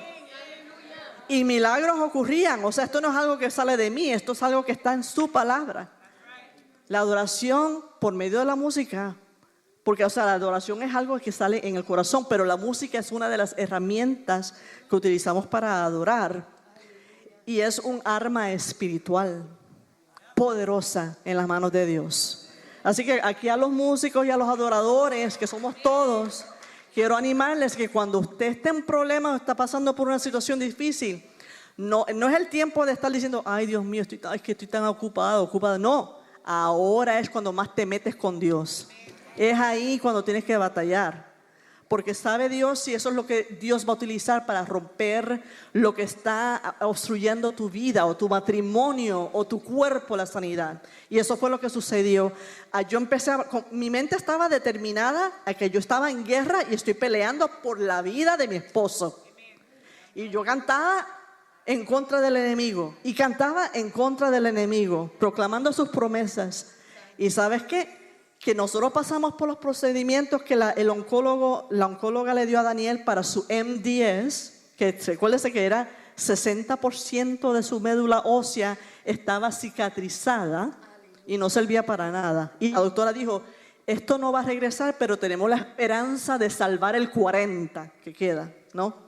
Y milagros ocurrían. O sea, esto no es algo que sale de mí, esto es algo que está en su palabra. La adoración por medio de la música. Porque, o sea, la adoración es algo que sale en el corazón, pero la música es una de las herramientas que utilizamos para adorar. y es un arma espiritual poderosa en las manos de Dios. Así que aquí a los músicos y a los adoradores, que somos todos, quiero animarles que cuando usted esté en problemas o está pasando por una situación difícil, no es el tiempo de estar diciendo, ay Dios mío, es que estoy tan ocupada. No, ahora es cuando más te metes con Dios. Es ahí cuando tienes que batallar. Porque sabe Dios si eso es lo que Dios va a utilizar para romper lo que está obstruyendo tu vida o tu matrimonio o tu cuerpo, la sanidad. Y eso fue lo que sucedió. Yo mi mente estaba determinada a que yo estaba en guerra y estoy peleando por la vida de mi esposo. Y yo cantaba en contra del enemigo y cantaba en contra del enemigo, proclamando sus promesas. ¿Y sabes qué? Que nosotros pasamos por los procedimientos que la oncóloga le dio a Daniel para su MDS, que recuérdese que era 60% de su médula ósea estaba cicatrizada y no servía para nada. Y la doctora dijo, esto no va a regresar, pero tenemos la esperanza de salvar el 40% que queda, ¿no?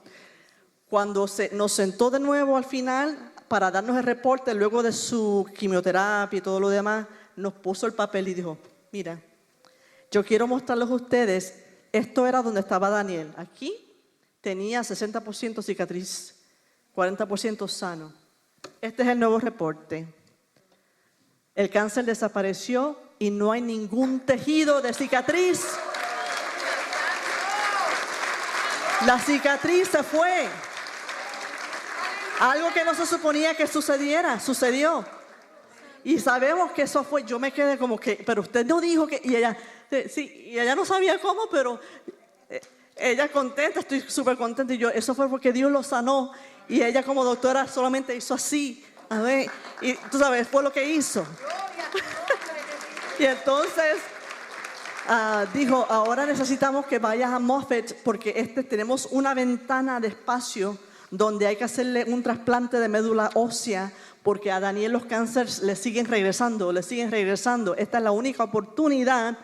Cuando nos sentó de nuevo al final para darnos el reporte luego de su quimioterapia y todo lo demás, nos puso el papel y dijo, mira, yo quiero mostrarles a ustedes, esto era donde estaba Daniel. Aquí tenía 60% cicatriz, 40% sano. Este es el nuevo reporte. El cáncer desapareció y no hay ningún tejido de cicatriz. La cicatriz se fue. Algo que no se suponía que sucediera, sucedió. Y sabemos que eso fue, yo me quedé como que, pero usted no dijo que, y ella no sabía cómo, pero ella contenta, estoy súper contenta. Y yo, eso fue porque Dios lo sanó. Y ella como doctora solamente hizo así, a ver, y tú sabes, fue lo que hizo. Y entonces dijo, ahora necesitamos que vayas a Moffitt porque tenemos una ventana de espacio donde hay que hacerle un trasplante de médula ósea porque a Daniel los cánceres le siguen regresando. Esta es la única oportunidad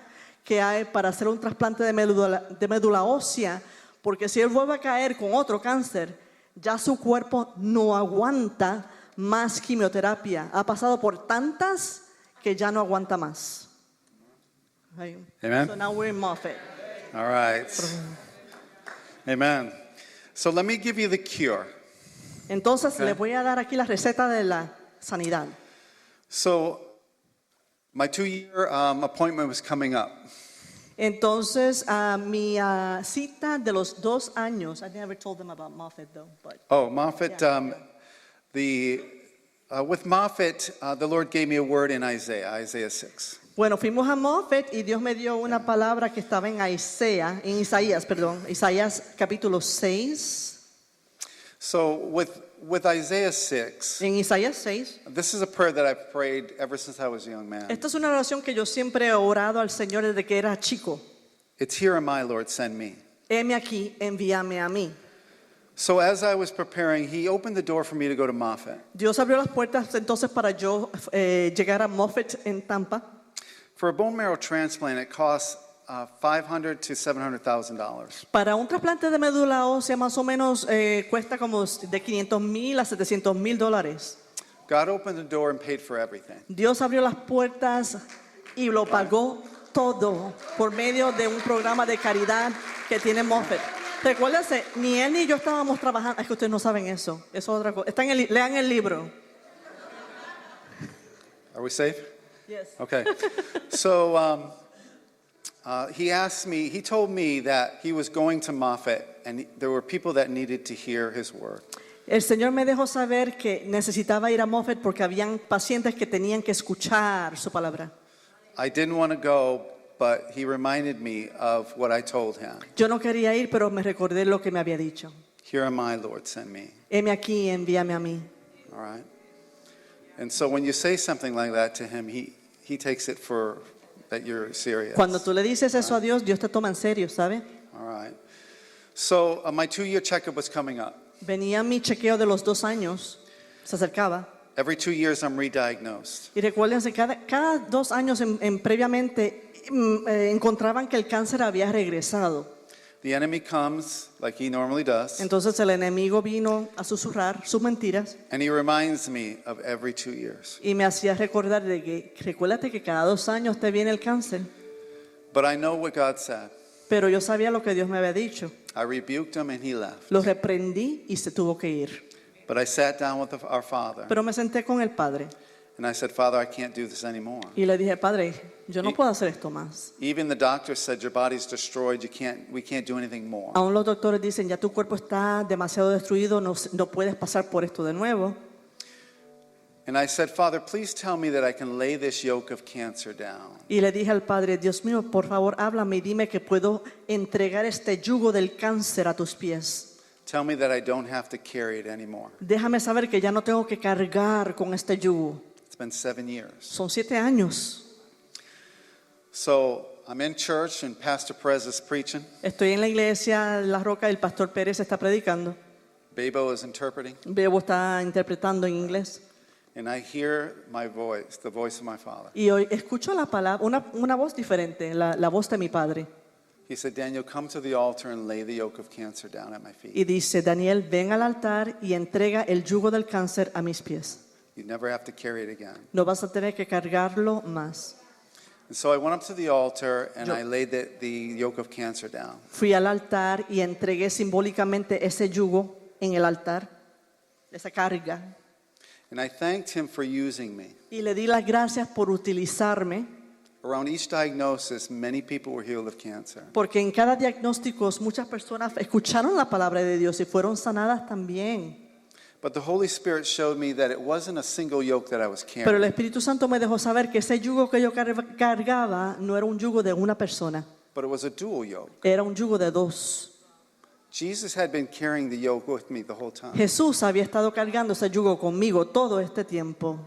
que hay para hacer un trasplante de médula ósea, porque si él vuelve a caer con otro cáncer, ya su cuerpo no aguanta más quimioterapia. Ha pasado por tantas que ya no aguanta más. Amen. So now we're in Moffitt. All right. Amen. So let me give you the cure. Entonces Okay. les voy a dar aquí la receta de la sanidad. So my 2-year appointment was coming up. Entonces mi cita de los 2 años. I never told them about Moffitt though, but Oh, Moffitt, Yeah. with Moffitt, the Lord gave me a word in Isaiah 6. bueno, fuimos a Moffitt y Dios me dio una palabra que estaba en Isaías capítulo 6. So with Isaiah 6, En Isaías 6, this is a prayer that I've prayed ever since I was a young man. esta es una oración que yo siempre he orado al Señor desde que era chico. It's here am I, Lord, send me. Heme aquí, envíame a mí. So as I was preparing, he opened the door for me to go to Moffitt. Dios abrió las puertas entonces para yo llegar a Moffitt en Tampa. For a bone marrow transplant, it costs $500,000 to $700,000. Para un trasplante de médula ósea más o menos cuesta como de $500,000 a $700,000. God opened the door and paid for everything. Dios abrió las puertas y lo pagó todo por medio de un programa de caridad que tiene Moffitt. Recuérdense, ni él ni yo estábamos trabajando. Es que ustedes no saben eso. Eso es otra cosa. Lean el libro. Are we safe? Yes. Okay. So he told me that he was going to Moffitt and there were people that needed to hear his word. El Señor me dejó saber que necesitaba ir a Moffitt porque habían pacientes que tenían que escuchar su palabra. I didn't want to go, but he reminded me of what I told him. Yo no quería ir, pero me recordé lo que me había dicho. Here am I, Lord, send me. Heme aquí, envíame a mí. All right. And so when you say something like that to him, he takes it for that you're serious. Cuando tú le dices eso a Dios, Dios te toma en serio, ¿sabe? All right. So my 2-year checkup was coming up. Venía mi chequeo de los 2 años, se acercaba. Every 2 years I'm re-diagnosed. Y recuérdense, cada 2 años previamente encontraban que el cáncer había regresado. The enemy comes like he normally does, Entonces el enemigo vino a susurrar sus mentiras and he reminds me of every 2 years. y me hacía recordar de que, recuérdate que cada 2 años te viene el cáncer. But I know what God said. Pero yo sabía lo que Dios me había dicho. I rebuked him and he left. Lo reprendí y se tuvo que ir. But I sat down with our Father, Pero me senté con el Padre and I said, Father, I can't do this anymore. y le dije, Padre, yo no puedo hacer esto más. Even the doctor said, your body's destroyed, we can't do anything more. Aún los doctores dicen, ya tu cuerpo está demasiado destruido, no puedes pasar por esto de nuevo. And I said, Father, please tell me that I can lay this yoke of cancer down. Y le dije al Padre, Dios mío, por favor, háblame y dime que puedo entregar este yugo del cáncer a tus pies. Tell me that I don't have to carry it anymore. Déjame saber que ya no tengo que cargar con este yugo. It's been 7 years. Son 7 años. So I'm in church and Pastor Perez is preaching. Estoy en la iglesia La Roca, el pastor Pérez está predicando. Bebo is interpreting. Bebo está interpretando en inglés. And I hear my voice, the voice of my Father. Y hoy escucho la palabra, una voz diferente, la voz de mi Padre. He said, Daniel, come to the altar and lay the yoke of cancer down at my feet. Y dice, Daniel, ven al altar y entrega el yugo del cáncer a mis pies. You never have to carry it again. No vas a tener que cargarlo más. And so I went up to the altar and Yo- I laid the yoke of cancer down. Fui al altar y entregué simbólicamente ese yugo en el altar, esa carga. And I thanked him for using me. Y le di las gracias por utilizarme, Around each diagnosis, many people were healed of cancer. porque en cada diagnóstico muchas personas escucharon la palabra de Dios y fueron sanadas también. But the Holy Spirit showed me that it wasn't a single yoke that I was Pero el carrying, Espíritu Santo me dejó saber que ese yugo que yo cargaba no era un yugo de una persona, but it was a dual yoke. era un yugo de 2. Jesus had been carrying the yoke with me the whole time. Jesús había estado cargando ese yugo conmigo todo este tiempo.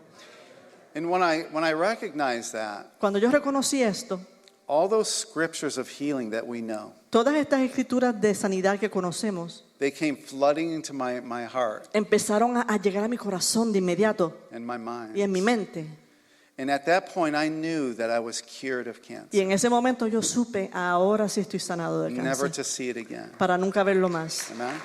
And when I recognized that, Cuando yo reconocí esto, all those scriptures of healing that we know, todas estas escrituras de sanidad que conocemos they came flooding into my heart empezaron a llegar a mi corazón de inmediato and my mind. y en mi mente. And at that point, I knew that I was cured of Y cancer, en ese momento yo supe, ahora sí estoy sanado del never cáncer, to see it again. para nunca verlo más. Amen?